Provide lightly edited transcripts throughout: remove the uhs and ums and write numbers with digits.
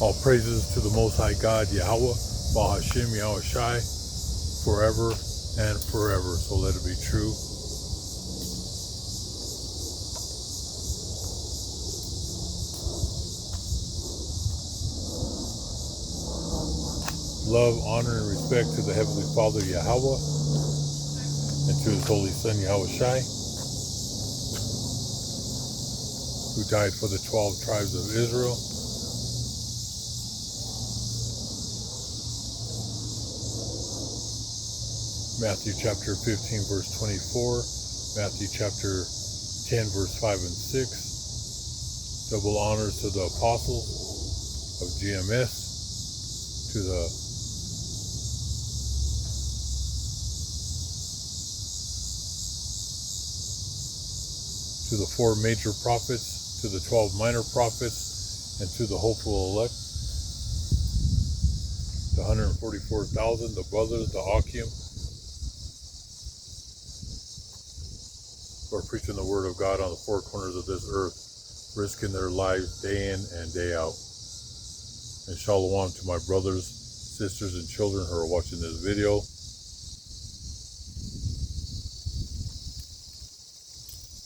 All praises to the Most High God, Yahweh, Bahashim, Yahweh Shai, forever and forever. So let it be true. Love, honor, and respect to the Heavenly Father, Yahweh, and to His Holy Son, Yahweh Shai, who died for the 12 tribes of Israel. Matthew chapter 15, verse 24, Matthew chapter 10, verse 5 and 6. Double honors to the apostles of GMS, to the 4 major prophets, to the 12 minor prophets, and to the hopeful elect, the 144,000, the brothers, the Akim, who are preaching the word of God on the 4 corners of this earth, risking their lives day in and day out. And shalom to my brothers, sisters, and children who are watching this video.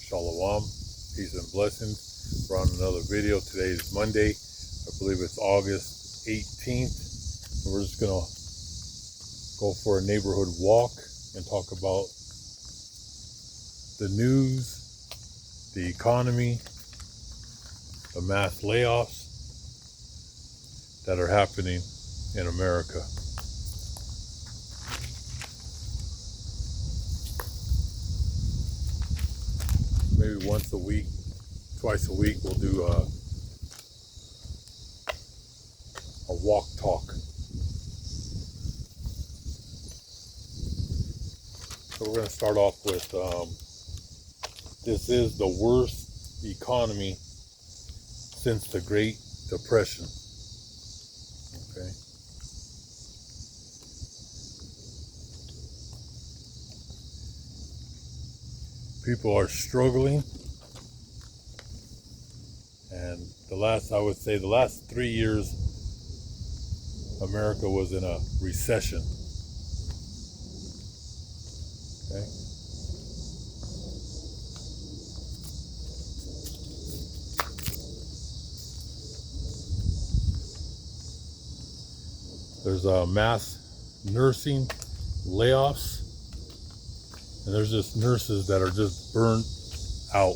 Shalom, peace and blessings. We're on another video. Today is Monday. I believe it's August 18th. And we're just going to go for a neighborhood walk and talk about the news, the economy, the mass layoffs that are happening in America. Maybe once a week, twice a week, we'll do a walk talk. So we're going to start off with, this is the worst economy since the Great Depression. Okay. People are struggling, and the last 3 years, America was in a recession. Okay. There's mass nursing layoffs. And there's just nurses that are just burnt out.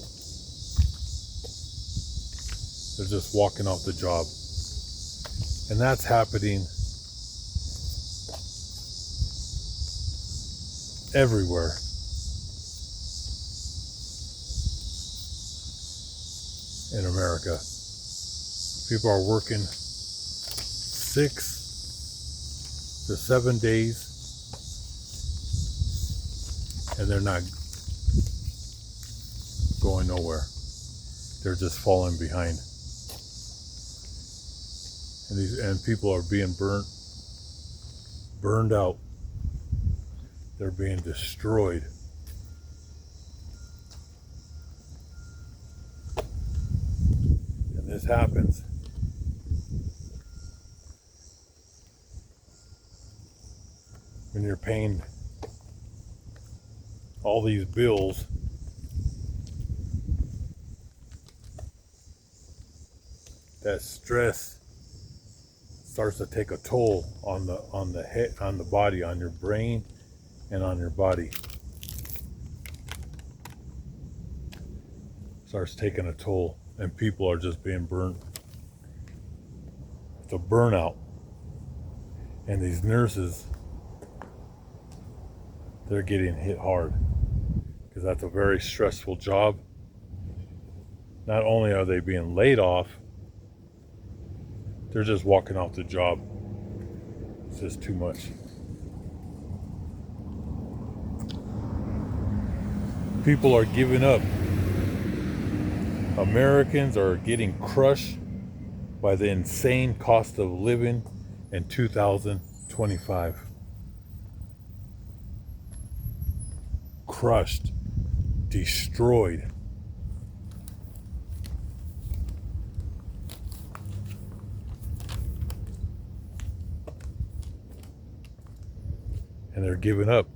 They're just walking off the job. And that's happening everywhere. In America. People are working 6 to 7 days. And they're not going nowhere. They're just falling behind. And people are being burned out. They're being destroyed. And this happens when you're paying all these bills. That stress starts to take a toll on the head, on the body, on your brain, and on your body. Starts taking a toll, and people are just being burnt. It's a burnout. And these nurses, they're getting hit hard. Because that's a very stressful job. Not only are they being laid off, they're just walking off the job. It's just too much. People are giving up. Americans are getting crushed by the insane cost of living in 2025. Crushed. Destroyed. and they're giving up.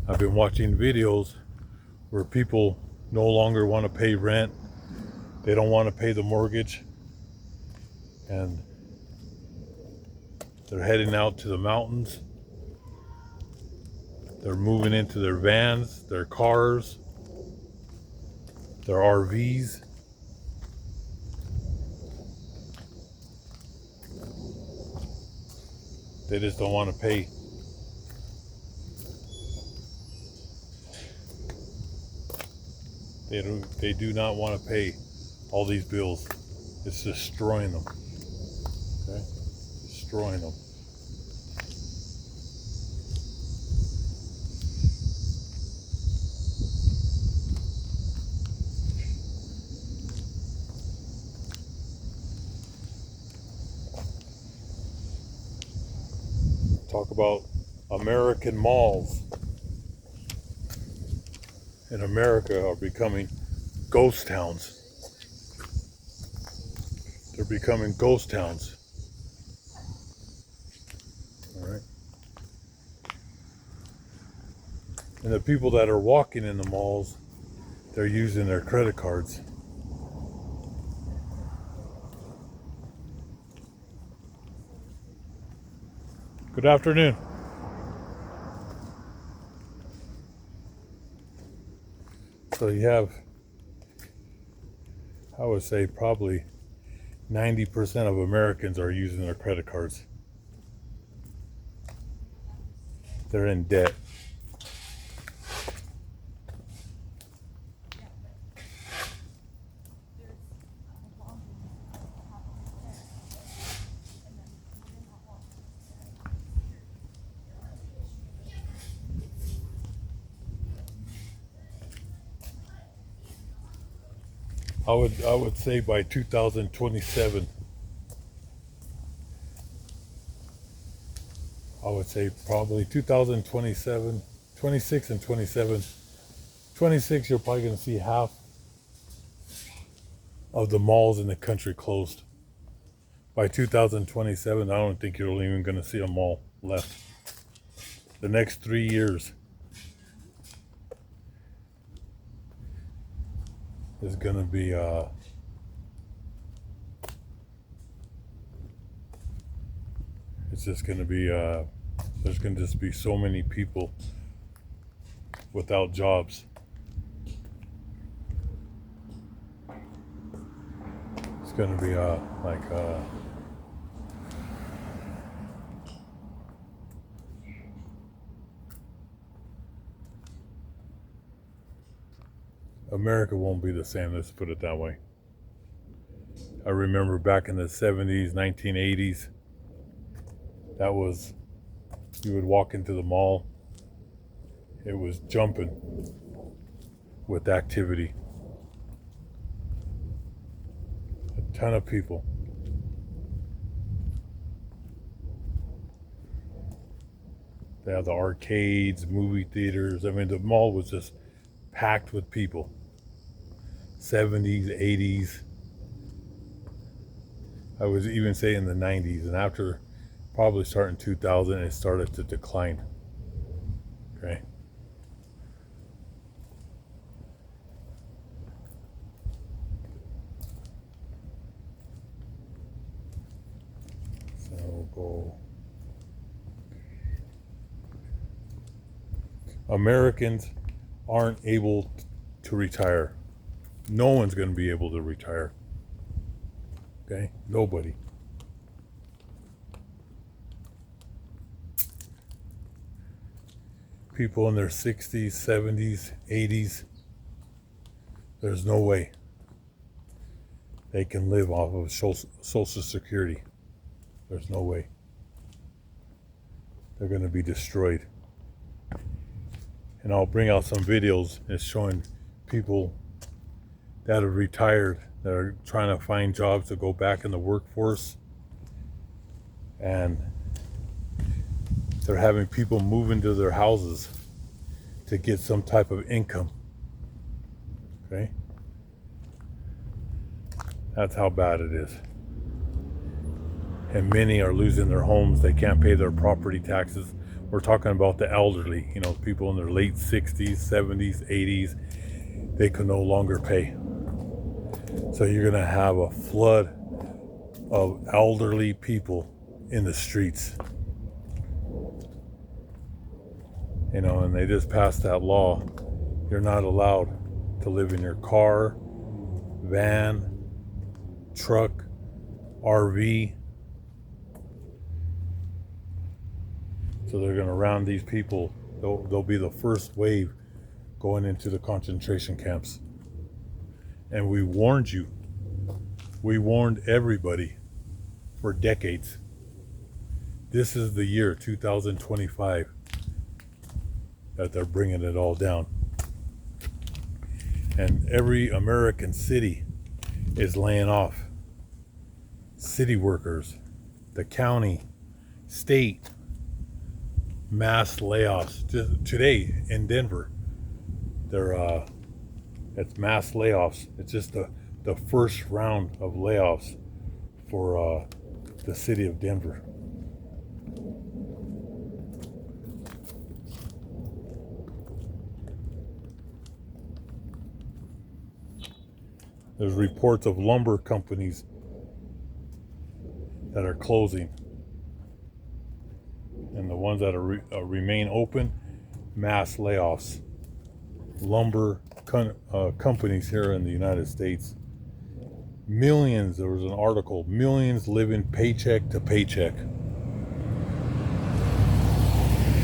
I've been watching videos where people no longer want to pay rent. They don't want to pay the mortgage, and they're heading out to the mountains. They're moving into their vans, their cars, their RVs. They just don't want to pay. They do not want to pay all these bills. It's destroying them. Okay? Destroying them. Talk about American malls in America are becoming ghost towns. They're becoming ghost towns. All right. And the people that are walking in the malls, they're using their credit cards. Good afternoon. So you have, I would say probably 90% of Americans are using their credit cards. They're in debt. I would say by 2027, I would say probably 2027, 26 and 27. 26, you're probably going to see half of the malls in the country closed. By 2027, I don't think you're even going to see a mall left. The next 3 years is going to be it's just going to be there's going to just be so many people without jobs. It's going to be America won't be the same, let's put it that way. I remember back in the 70s, 1980s, that was, you would walk into the mall, it was jumping with activity. A ton of people. They have the arcades, movie theaters. I mean, the mall was just packed with people. 70s, 80s. I was even saying in the 90s, and after probably starting 2000, it started to decline. Okay. So we'll go. Americans aren't able to retire. No one's going to be able to retire. Okay? Nobody. People in their 60s, 70s, 80s, there's no way they can live off of Social Security. There's no way. They're going to be destroyed. And I'll bring out some videos that's showing people that are retired, that are trying to find jobs to go back in the workforce. And they're having people move into their houses to get some type of income. Okay? That's how bad it is. And many are losing their homes. They can't pay their property taxes. We're talking about the elderly, you know, people in their late 60s, 70s, 80s. They can no longer pay. So you're going to have a flood of elderly people in the streets. You know, and they just passed that law. You're not allowed to live in your car, van, truck, RV. So they're going to round these people. They'll be the first wave going into the concentration camps. And we warned you. We warned everybody for decades. This is the year 2025 that they're bringing it all down. And every American city is laying off. City workers, the county, state, mass layoffs. Just today in Denver, it's mass layoffs. It's just the first round of layoffs for the city of Denver. There's reports of lumber companies that are closing. And the ones that are remain open, mass layoffs. Lumber companies here in the United States. Millions, there was an article, millions living paycheck to paycheck.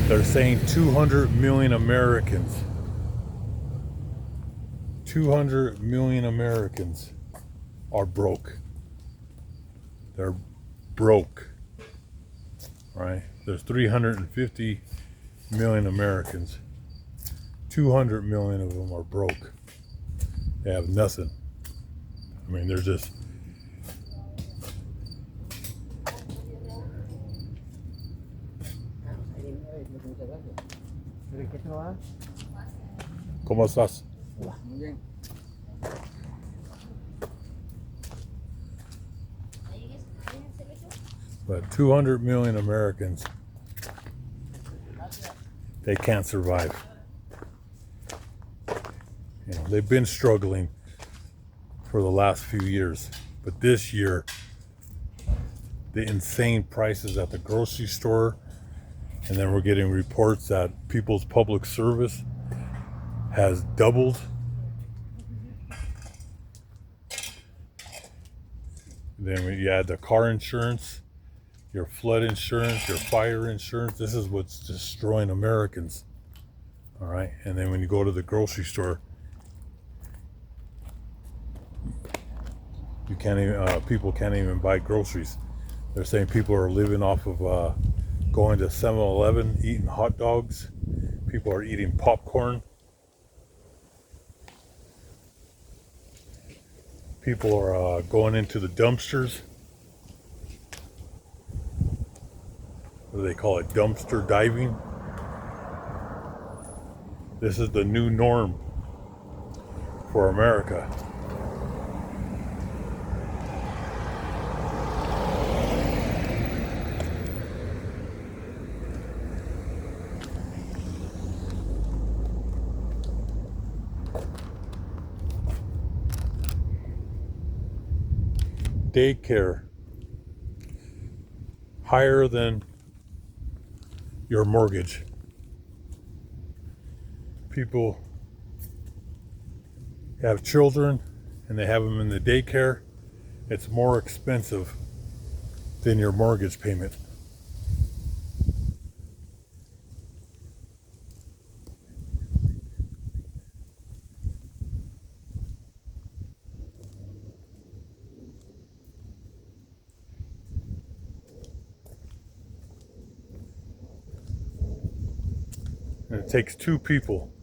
They're saying 200 million Americans. 200 million Americans are broke. They're broke. Right? There's 350 million Americans. 200 million of them are broke. They have nothing. I mean, they're just... ¿Cómo estás? Muy bien. But 200 million Americans, they can't survive. You know, they've been struggling for the last few years, but this year, the insane prices at the grocery store, and then we're getting reports that people's public service has doubled. Then you add the car insurance, your flood insurance, your fire insurance. This is what's destroying Americans. All right. And then when you go to the grocery store, you can't even, people can't even buy groceries. They're saying people are living off of going to 7-Eleven, eating hot dogs. People are eating popcorn. People are going into the dumpsters. What do they call it? Dumpster diving. This is the new norm for America. Daycare higher than your mortgage. People have children and they have them in the daycare. It's more expensive than your mortgage payment. And it takes two people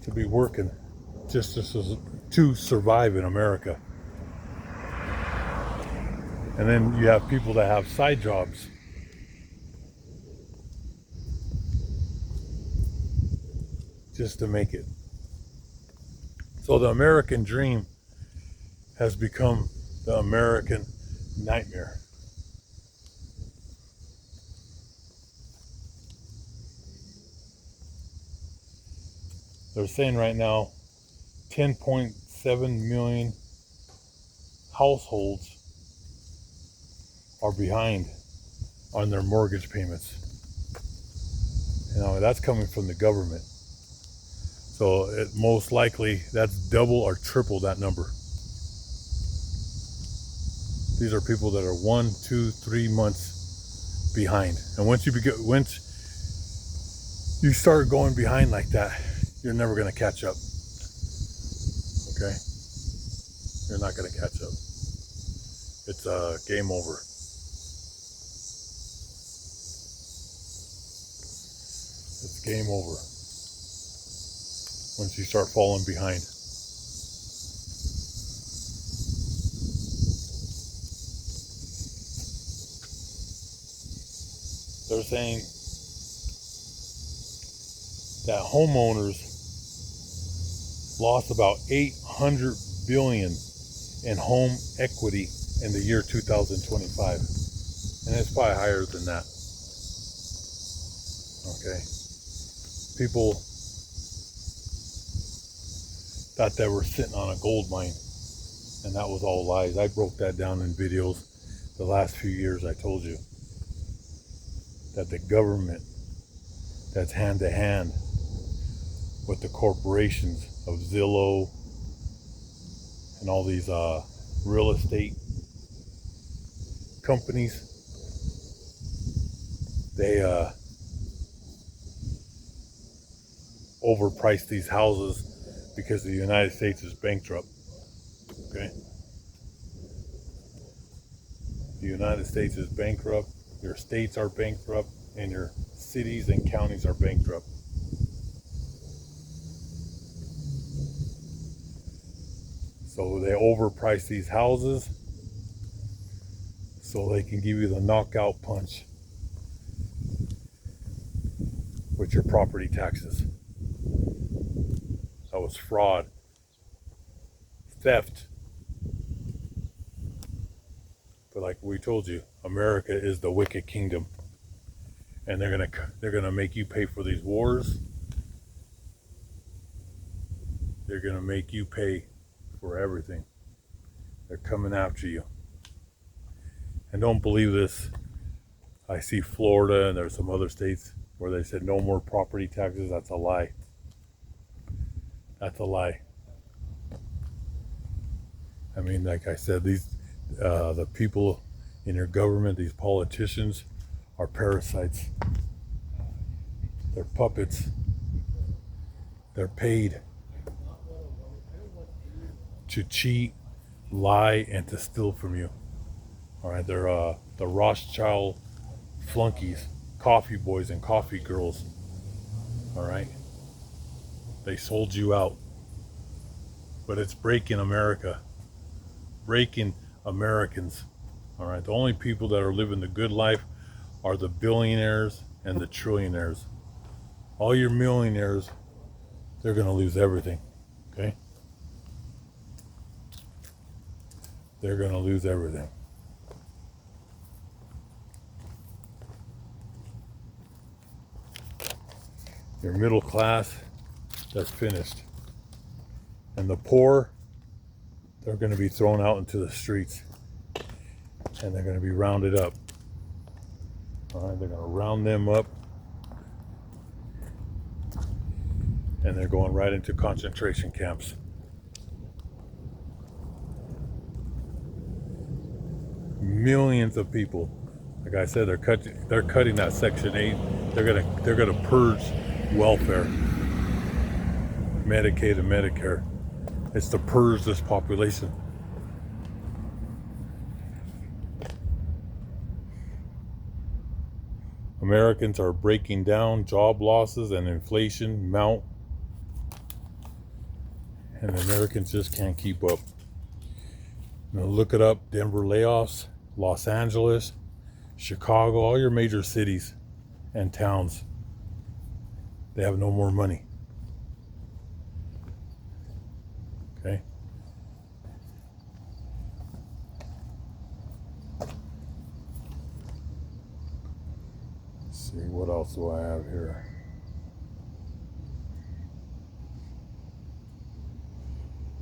to be working just to survive in America. And then you have people that have side jobs. Just to make it. So the American dream has become the American nightmare. They're saying right now 10.7 million households are behind on their mortgage payments. You know, that's coming from the government. So it most likely that's double or triple that number. These are people that are 1, 2, 3 months behind. And once you start going behind like that, you're never going to catch up. Okay? You're not going to catch up. It's game over. It's game over once you start falling behind. They're saying that homeowners lost about 800 billion in home equity in the year 2025, and it's probably higher than that. Okay, people thought they were sitting on a gold mine, and that was all lies. I broke that down in videos the last few years. I told you that the government that's hand to hand with the corporations of Zillow and all these real estate companies, they overprice these houses because the United States is bankrupt. Okay? The United States is bankrupt, your states are bankrupt, and your cities and counties are bankrupt. So they overprice these houses so they can give you the knockout punch with your property taxes. That was fraud, theft. But like we told you, America is the wicked kingdom, and they're gonna make you pay for these wars. They're gonna make you pay for everything. They're coming after you. And don't believe this. I see Florida and there's some other states where they said no more property taxes. That's a lie. That's a lie. I mean, like I said, the people in your government, these politicians, are parasites. They're puppets. They're paid to cheat, lie, and to steal from you. All right, they're the Rothschild flunkies, coffee boys and coffee girls. All right, they sold you out, but it's breaking America, breaking Americans. All right, the only people that are living the good life are the billionaires and the trillionaires. All your millionaires, they're gonna lose everything. Okay, they're gonna lose everything. Your middle class, that's finished. And the poor, they're going to be thrown out into the streets. And they're going to be rounded up. All right, they're going to round them up. And they're going right into concentration camps. Millions of people. Like I said, they're cutting that Section 8. They're gonna purge welfare, Medicaid and Medicare. It's to purge this population. Americans are breaking down, job losses and inflation mount, and Americans just can't keep up. Now look it up, Denver layoffs, Los Angeles, Chicago, all your major cities and towns. They have no more money. Okay? see, what else do I have here?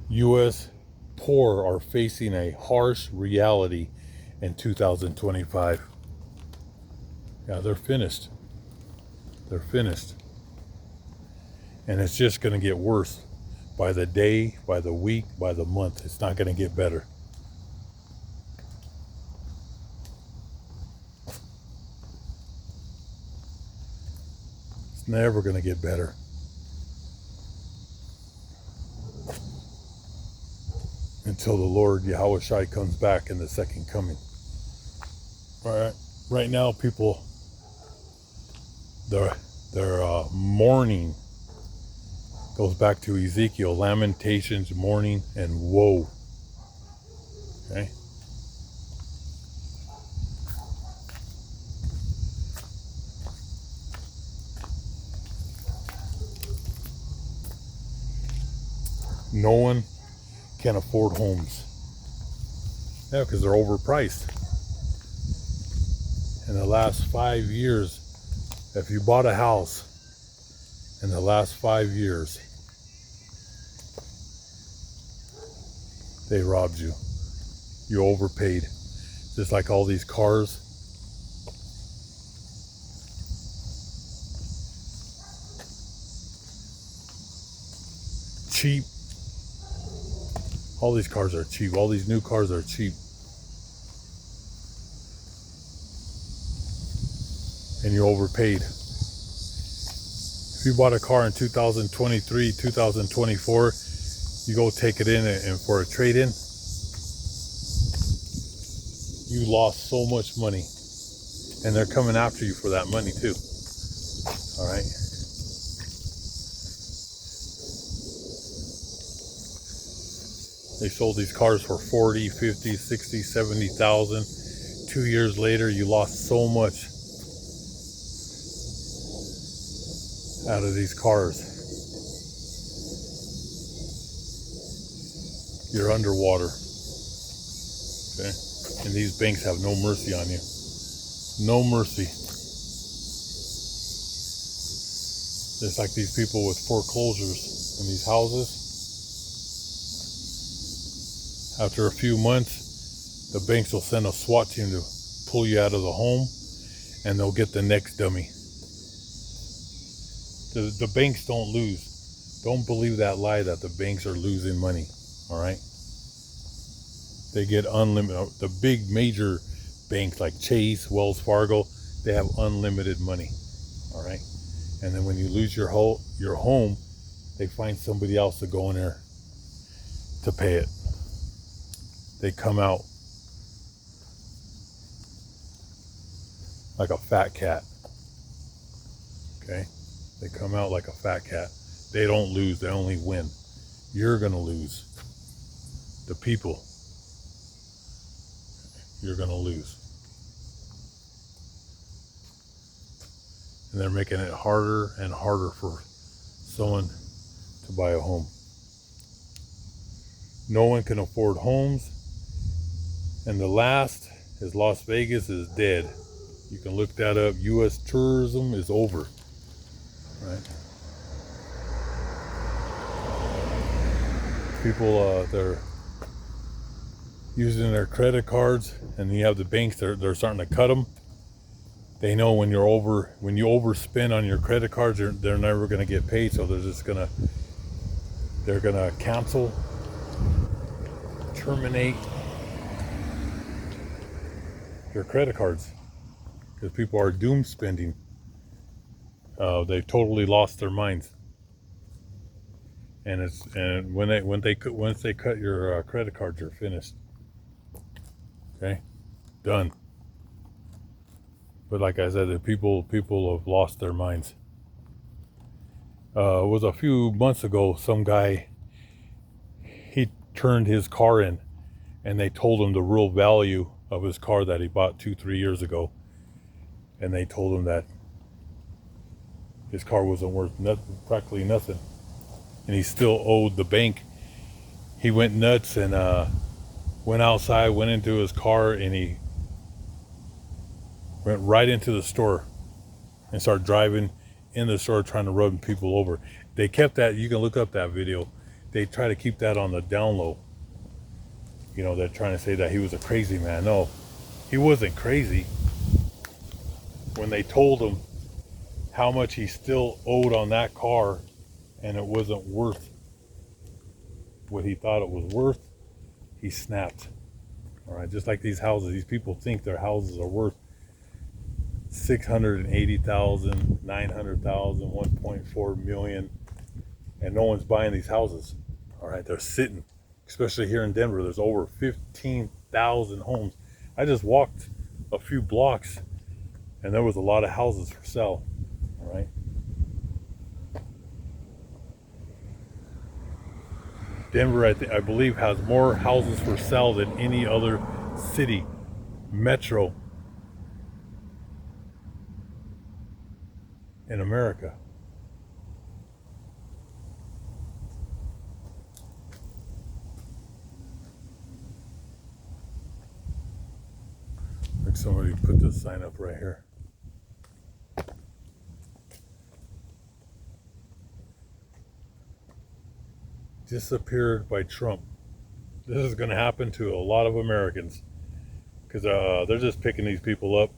U.S. poor are facing a harsh reality in 2025. Yeah, they're finished. They're finished. And it's just going to get worse by the day, by the week, by the month. It's not going to get better. It's never going to get better. Until the Lord Yahushua comes back in the second coming. All right. Right now, people, they're mourning. Goes back to Ezekiel, lamentations, mourning, and woe. Okay. No one can afford homes. Yeah, because they're overpriced. In the last 5 years, if you bought a house in the last 5 years, they robbed you. You overpaid. Just like all these cars. Cheap. All these cars are cheap. All these new cars are cheap. And you overpaid. If you bought a car in 2023, 2024, you go take it in and for a trade-in, you lost so much money. And they're coming after you for that money too. All right. They sold these cars for 40, 50, 60, 70,000. 2 years later, you lost so much out of these cars. You're underwater. Okay? And these banks have no mercy on you. No mercy. Just like these people with foreclosures in these houses. After a few months, the banks will send a SWAT team to pull you out of the home, and they'll get the next dummy. The banks don't lose. Don't believe that lie that the banks are losing money. All right? They get unlimited. The big major banks like Chase, Wells Fargo, they have unlimited money. All right? And then when you lose your home, they find somebody else to go in there to pay it. They come out like a fat cat. Okay? They come out like a fat cat. They don't lose, they only win. You're gonna lose. The people. You're gonna lose. And they're making it harder and harder for someone to buy a home. No one can afford homes. And the last is Las Vegas is dead. You can look that up. U.S. tourism is over. Right? People, they're using their credit cards, and you have the banks. They're starting to cut them. They know when you overspend on your credit cards, they're never going to get paid. So they're gonna cancel, terminate your credit cards because people are doom spending. They've totally lost their minds, and once they cut your credit cards, you're finished. Okay, done. But like I said, the people have lost their minds. It was a few months ago. Some guy, he turned his car in, and they told him the real value of his car that he bought 2-3 years ago, and they told him that his car wasn't worth practically nothing, and he still owed the bank. He went nuts and went outside, went into his car, and he went right into the store and start driving in the store trying to run people over. They kept that, you can look up that video. They try to keep that on the down low. You know, they're trying to say that he was a crazy man. No, he wasn't crazy. When they told him how much he still owed on that car and it wasn't worth what he thought it was worth, he snapped. All right, just like these houses, these people think their houses are worth $680,000, $900,000, $1.4 million, and no one's buying these houses. All right, they're sitting, especially here in Denver. There's over 15,000 homes. I just walked a few blocks and there was a lot of houses for sale. All right. Denver, I believe, has more houses for sale than any other city, metro in America. Like somebody put this sign up right here. Disappeared by Trump. This is going to happen to a lot of Americans because they're just picking these people up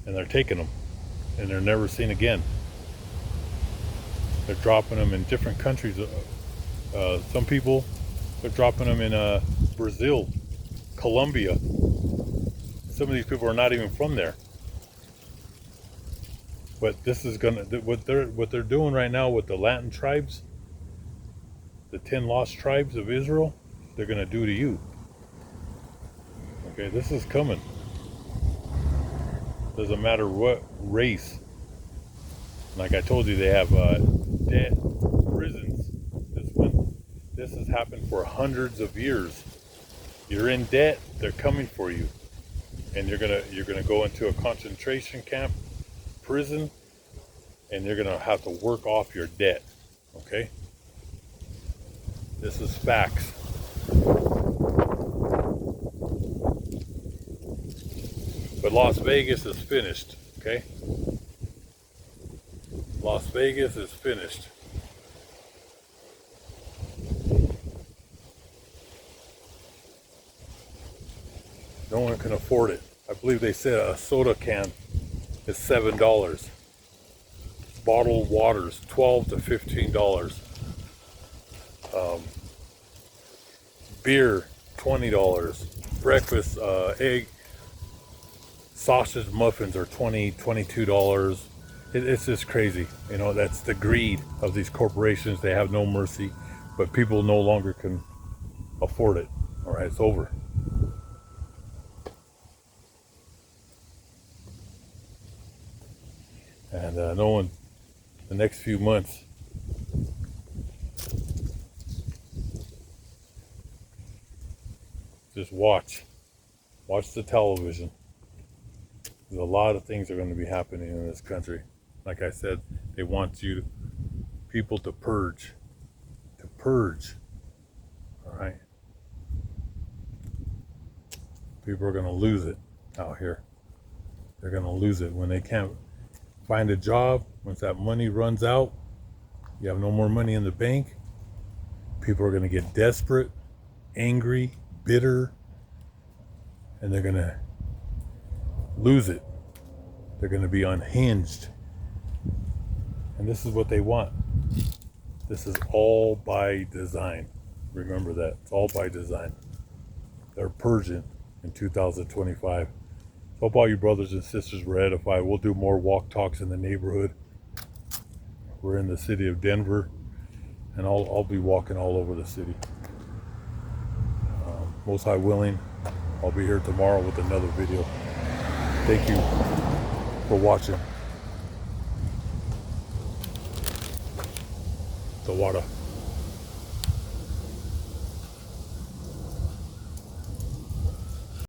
and they're taking them and they're never seen again. They're dropping them in different countries. Some people, they're dropping them in Brazil, Colombia. Some of these people are not even from there. But this is gonna, what they're doing right now with the Latin tribes, the 10 lost tribes of Israel, they're gonna do to you. Okay, this is coming. Doesn't matter what race. Like I told you, they have debt prisons. This has happened for hundreds of years. You're in debt, they're coming for you, and you're gonna go into a concentration camp, prison, and you're gonna have to work off your debt. Okay, this is facts. But Las Vegas is finished. Okay, Las Vegas is finished. No one can afford it. I believe they said a soda can is $7. Bottled waters, $12 to $15. Beer, $20. Breakfast, egg, sausage muffins are $20, $22. It's just crazy. You know, that's the greed of these corporations. They have no mercy, but people no longer can afford it. All right, it's over. And no one, the next few months, just watch the television. There's a lot of things are going to be happening in this country. Like I said, they want people to purge. All right. People are going to lose it out here. They're going to lose it when they can't find a job. Once that money runs out, you have no more money in the bank. People are going to get desperate, angry, bitter, and they're going to lose it. They're going to be unhinged. And this is what they want. This is all by design. Remember that. It's all by design. They're purging in 2025. Hope all you brothers and sisters were edified. We'll do more walk talks in the neighborhood. We're in the city of Denver, and I'll be walking all over the city. Most High willing, I'll be here tomorrow with another video. Thank you for watching. The water.